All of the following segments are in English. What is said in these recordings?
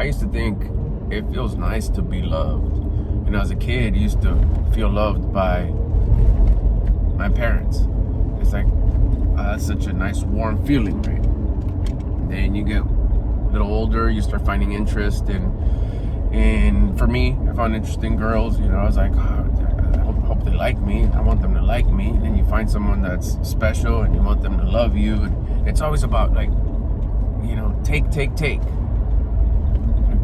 I used to think it feels nice to be loved. You know, as a kid, I used to feel loved by my parents. It's like, that's such a nice warm feeling, right? Then you get a little older, you start finding interest and for me, I found interest in girls. You know, I was like, I hope they like me. I want them to like me. And then you find someone that's special and you want them to love you. And it's always about, like, you know, take.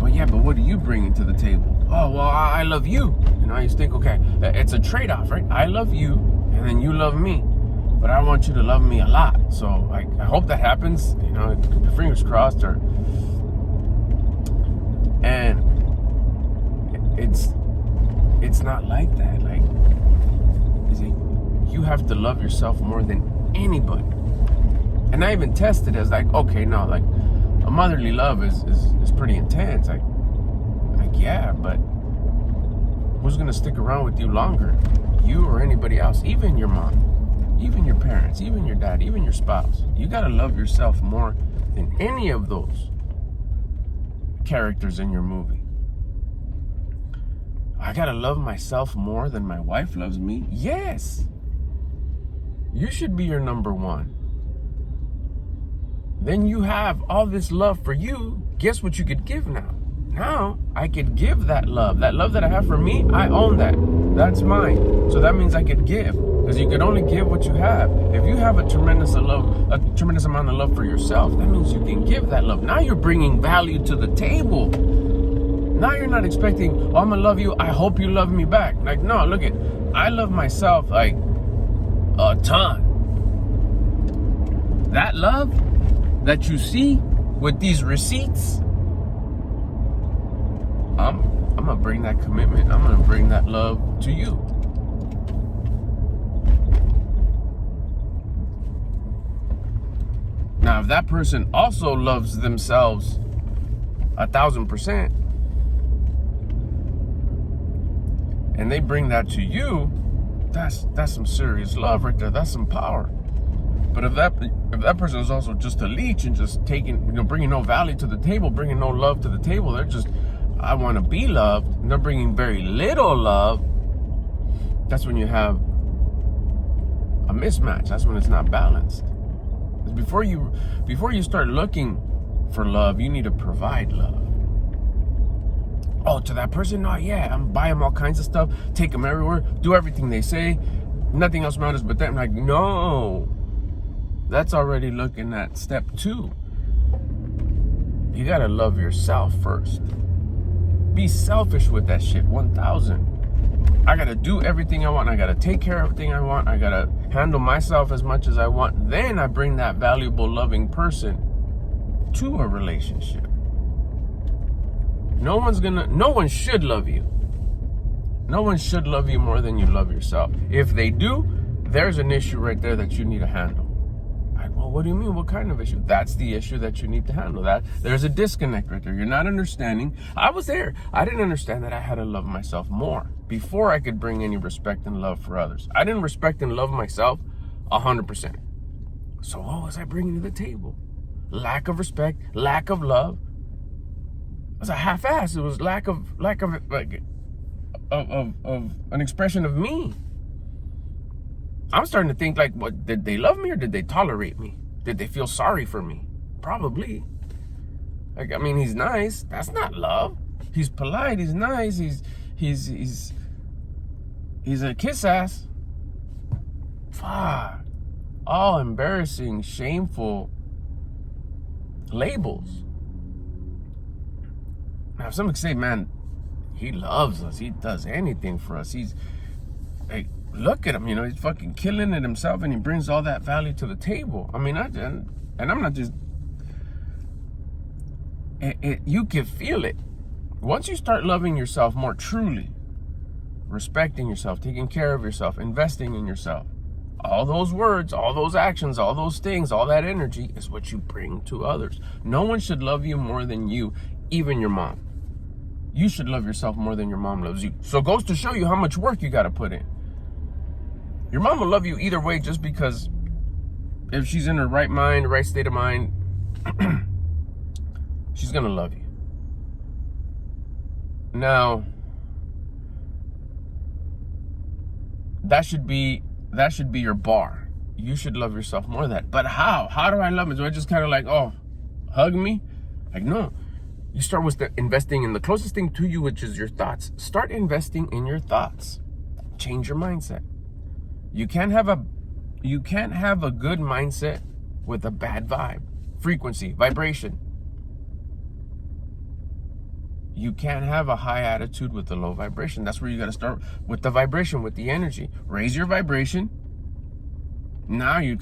But yeah, but what are you bringing to the table? Oh, well, I love you. You know, I used to think, okay, it's a trade-off, right? I love you, and then you love me. But I want you to love me a lot. So I hope that happens. You know, keep your fingers crossed. And it's not like that. Like, you have to love yourself more than anybody. And I even tested as like, okay, no, like a motherly love is pretty intense. Like yeah, but who's gonna stick around with you longer? You or anybody else? Even your mom, even your parents, even your dad, even your spouse. You gotta love yourself more than any of those characters in your movie. I gotta love myself more than my wife loves me? Yes. You should be your number one. Then you have all this love for you. Guess what you could give now? Now I could give that love that I have for me. I own that. That's mine. So that means I could give, because you could only give what you have. If you have a tremendous amount of love for yourself, that means you can give that love. Now you're bringing value to the table. Now you're not expecting, oh, I'm gonna love you, I hope you love me back. Like, no, look at, I love myself like a ton. That love that you see with these receipts, I'm gonna bring that commitment, I'm gonna bring that love to you. Now, if that person also loves themselves 1,000%, and they bring that to you, that's some serious love right there. That's some power. But if that person is also just a leech and just taking, you know, bringing no value to the table, bringing no love to the table, they're just, I want to be loved, and they're bringing very little love, that's when you have a mismatch. That's when it's not balanced. Before you start looking for love, you need to provide love. Oh, to that person? No, yeah, I'm buy them all kinds of stuff, take them everywhere, do everything they say, nothing else matters but them. Like, no, that's already looking at step 2. You gotta love yourself first. Be selfish with that shit, 1,000. I gotta do everything I want, I gotta take care of everything I want, I gotta handle myself as much as I want. Then I bring that valuable, loving person to a relationship. No one should love you. No one should love you more than you love yourself. If they do, there's an issue right there that you need to handle. Like, well, what do you mean? What kind of issue? That's the issue that you need to handle. That there's a disconnect right there. You're not understanding. I was there. I didn't understand that I had to love myself more before I could bring any respect and love for others. I didn't respect and love myself 100%. So what was I bringing to the table? Lack of respect, lack of love. It was a half-ass. It was lack of an expression of me. I'm starting to think, like, what, did they love me or did they tolerate me? Did they feel sorry for me? Probably. Like, I mean, he's nice. That's not love. He's polite. He's nice. He's a kiss ass. Fuck. All embarrassing, shameful labels. Now, if somebody say, man, he loves us, he does anything for us, he's, like, look at him, you know, he's fucking killing it himself and he brings all that value to the table. I mean, and I'm not just, you can feel it. Once you start loving yourself more truly, respecting yourself, taking care of yourself, investing in yourself, all those words, all those actions, all those things, all that energy is what you bring to others. No one should love you more than you, even your mom. You should love yourself more than your mom loves you. So it goes to show you how much work you got to put in. Your mom will love you either way, just because if she's in her right mind, right state of mind, she's going to love you. Now, that should be your bar. You should love yourself more than that. But how? How do I love it? Do I just kind of like, oh, hug me? Like, no. You start with investing in the closest thing to you, which is your thoughts. Start investing in your thoughts. Change your mindset. You can't have a good mindset with a bad vibe, frequency, vibration. You can't have a high attitude with a low vibration. That's where you got to start, with the vibration, with the energy. Raise your vibration. Now you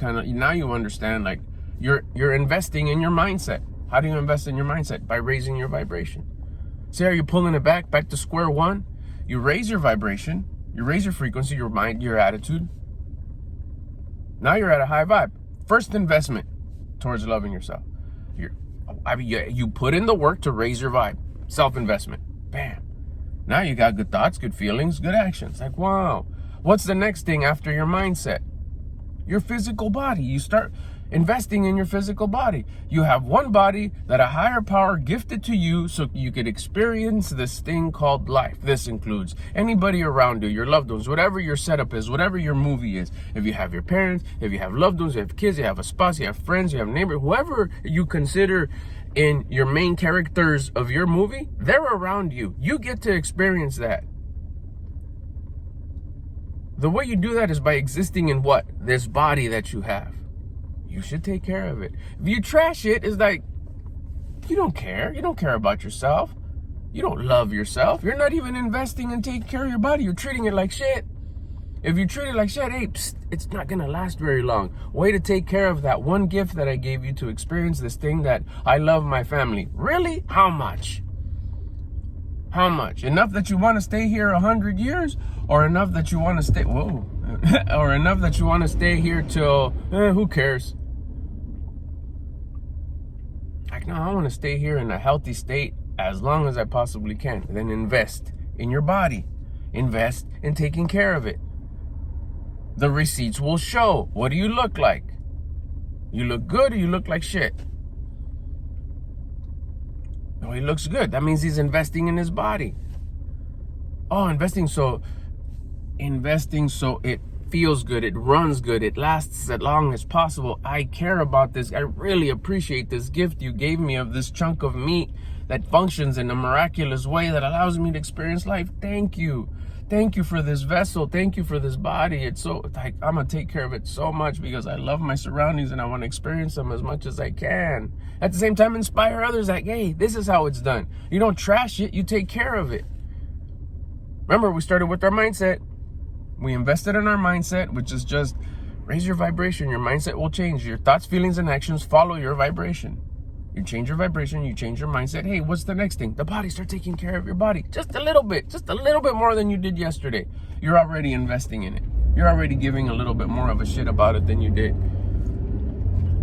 understand, like, you're investing in your mindset. How do you invest in your mindset? By raising your vibration. See how you're pulling it back to square one? You raise your vibration, you raise your frequency, your mind, your attitude. Now you're at a high vibe. First investment towards loving yourself. You put in the work to raise your vibe. Self-investment. Bam. Now you got good thoughts, good feelings, good actions. Like, wow. What's the next thing after your mindset? Your physical body. You start investing in your physical body. You have one body that a higher power gifted to you so you could experience this thing called life. This includes anybody around you, your loved ones, whatever your setup is, whatever your movie is. If you have your parents, if you have loved ones, you have kids, you have a spouse, you have friends, you have neighbors, whoever you consider in your main characters of your movie, they're around you. You get to experience that. The way you do that is by existing in what? This body that you have. You should take care of it. If you trash it, it's like, you don't care. You don't care about yourself. You don't love yourself. You're not even investing in taking care of your body. You're treating it like shit. If you treat it like shit, hey, it's not going to last very long. Way to take care of that one gift that I gave you to experience this thing that I love my family. Really? How much? How much? Enough that you want to stay here 100 years? Or enough that you want to stay, or enough that you want to stay here till, who cares? Like, no, I want to stay here in a healthy state as long as I possibly can. Then invest in your body. Invest in taking care of it. The receipts will show. What do you look like? You look good or you look like shit? No, he looks good. That means he's investing in his body. Oh, investing so it feels good, it runs good, it lasts as long as possible. I care about this. I really appreciate this gift you gave me of this chunk of meat that functions in a miraculous way that allows me to experience life. Thank you. Thank you for this vessel. Thank you for this body. It's so, like, I'm going to take care of it so much because I love my surroundings and I want to experience them as much as I can. At the same time, inspire others like, hey, this is how it's done. You don't trash it. You take care of it. Remember, we started with our mindset. We invested in our mindset, which is just raise your vibration. Your mindset will change. Your thoughts, feelings, and actions follow your vibration. You change your vibration, you change your mindset. Hey, what's the next thing? The body. Start taking care of your body. Just a little bit more than you did yesterday. You're already investing in it. You're already giving a little bit more of a shit about it than you did.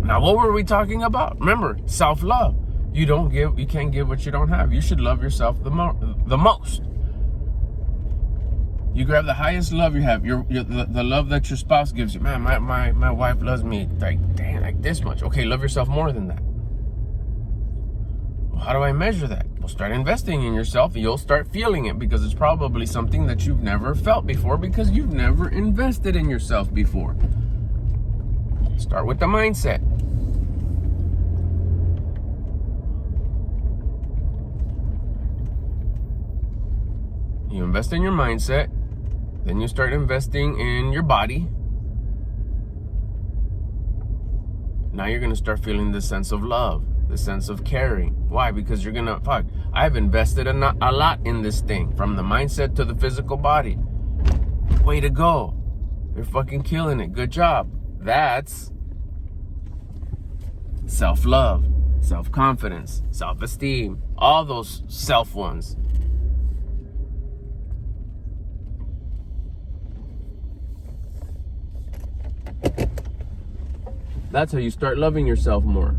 Now, what were we talking about? Remember, self-love. You can't give what you don't have. You should love yourself the most. You grab the highest love you have, the love that your spouse gives you. Man, my wife loves me like this much. Okay, love yourself more than that. Well, how do I measure that? Well, start investing in yourself and you'll start feeling it because it's probably something that you've never felt before because you've never invested in yourself before. Start with the mindset. You invest in your mindset. Then you start investing in your body. Now you're going to start feeling this sense of love, this sense of caring. Why? Because you're going to, I've invested a lot in this thing, from the mindset to the physical body. Way to go. You're fucking killing it. Good job. That's self-love, self-confidence, self-esteem, all those self ones. That's how you start loving yourself more.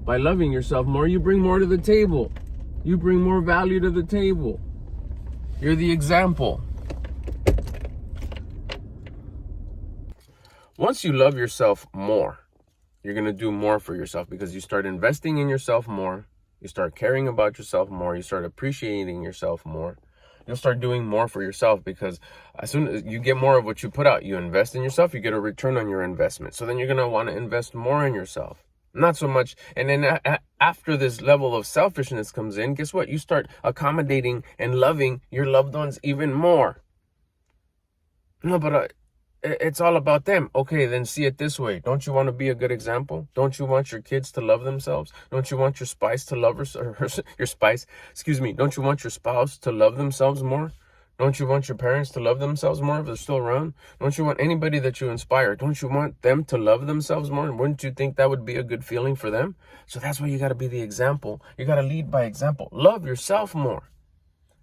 By loving yourself more, you bring more to the table. You bring more value to the table. You're the example. Once you love yourself more, you're going to do more for yourself, because you start investing in yourself more. You start caring about yourself more. You start appreciating yourself more. You'll start doing more for yourself, because as soon as you get more of what you put out, you invest in yourself, you get a return on your investment. So then you're going to want to invest more in yourself. Not so much. And then after this level of selfishness comes in, guess what? You start accommodating and loving your loved ones even more. No, but it's all about them. Okay, then see it this way. Don't you want to be a good example? Don't you want your kids to love themselves? Don't you want your spouse to love your spouse? Excuse me. Don't you want your spouse to love themselves more? Don't you want your parents to love themselves more if they're still around? Don't you want anybody that you inspire? Don't you want them to love themselves more? Wouldn't you think that would be a good feeling for them? So that's why you got to be the example. You got to lead by example. Love yourself more.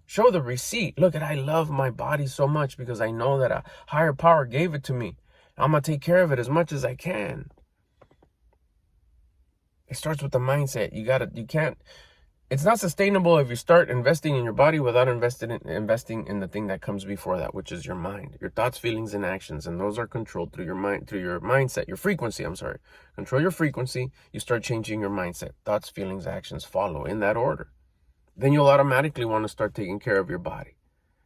Show the receipt. Look, I love my body so much because I know that a higher power gave it to me. I'm going to take care of it as much as I can. It starts with the mindset. It's not sustainable if you start investing in your body without investing in the thing that comes before that, which is your mind, your thoughts, feelings, and actions. And those are controlled through your mind, through your mindset, your frequency. Control your frequency. You start changing your mindset. Thoughts, feelings, actions follow in that order. Then you'll automatically want to start taking care of your body.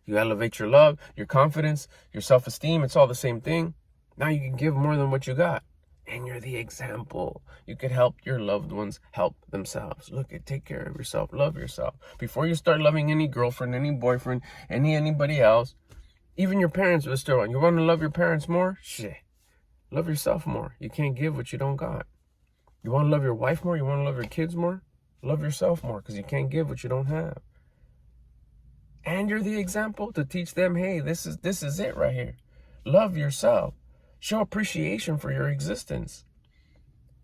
You elevate your love, your confidence, your self-esteem. It's all the same thing. Now you can give more than what you got. And you're the example. You could help your loved ones help themselves. Look, take care of yourself. Love yourself. Before you start loving any girlfriend, any boyfriend, anybody else, even your parents will still want. You want to love your parents more? Shit. Love yourself more. You can't give what you don't got. You want to love your wife more? You want to love your kids more? Love yourself more, because you can't give what you don't have. And you're the example to teach them, hey, this is it right here. Love yourself. Show appreciation for your existence.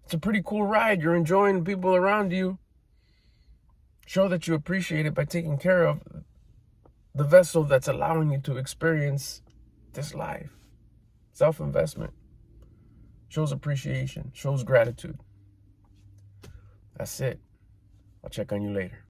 It's a pretty cool ride. You're enjoying people around you. Show that you appreciate it by taking care of the vessel that's allowing you to experience this life. Self-investment shows appreciation, shows gratitude. That's it. I'll check on you later.